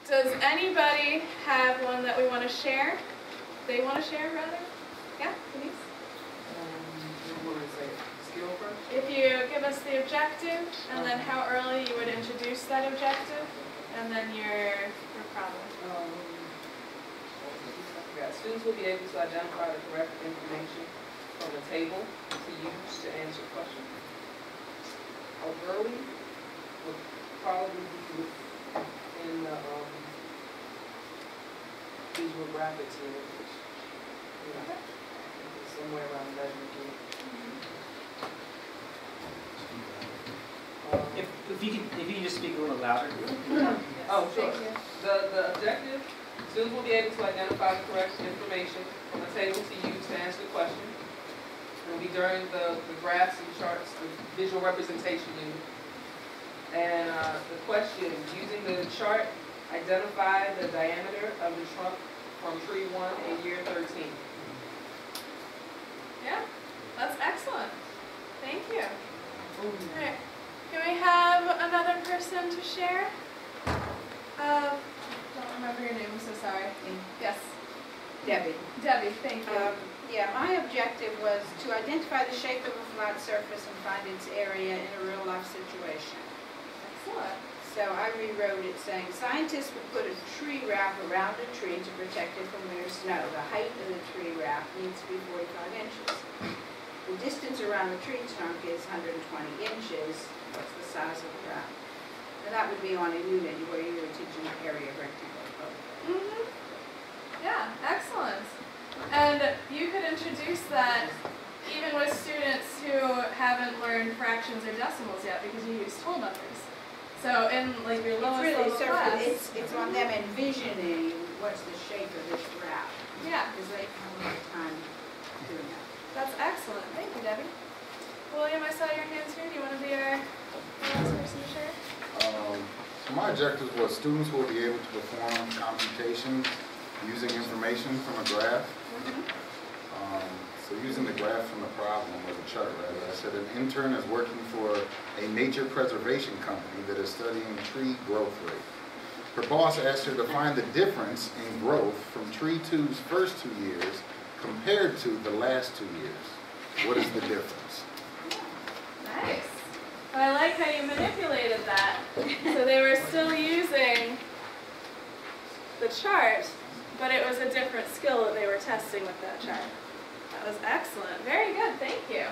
Does anybody have one that we want to share? They want to share, rather? Yeah, Denise? What would I say? Skill first? If you give us the objective, and then how early you would introduce that objective, and then your problem. Yeah, students will be able to identify the correct information from the table to use to answer questions. How early would probably be in the visual graphics unit, which, you know, somewhere around 11 years. If you can just speak a little louder. Oh, sure. Thank you. The objective, students will be able to identify the correct information from the table to use to answer the question. It will be during the graphs and charts, the visual representation unit. And the question, using the chart, identify the diameter of the trunk from tree 1 in year 13. Yeah, that's excellent. Thank you. All right. Can we have another person to share? Don't remember your name, I'm so sorry. Yes. Debbie. Debbie, thank you. Yeah, my objective was to identify the shape of a flat surface and find its area in a real-life situation. Excellent. So I rewrote it saying, scientists would put a tree wrap around a tree to protect it from winter snow. The height of the tree wrap needs to be 45 inches. The distance around the tree trunk is 120 inches. That's the size of the wrap. And that would be on a unit where you were teaching an area of rectangular code. Yeah, excellent. And you could introduce that even with students who haven't learned fractions or decimals yet because you used whole numbers. So in like your lowest level class. It's on them envisioning what's the shape of this wrap. Yeah. Because they have a lot of time doing that. That's excellent. Thank you, Debbie. William, I saw your hands here. Do you want to be our last person to share? So my objective was students will be able to perform computations using information from a graph. So using the graph from the problem, or the chart rather, I said an intern is working for a nature preservation company that is studying tree growth rate. Her boss asked her to find the difference in growth from tree 2's first 2 years compared to the last 2 years. What is the difference? Nice. But I like how you manipulated that. So they were still using the chart, but it was a different skill that they were testing with that chart. That was excellent. Very good. Thank you.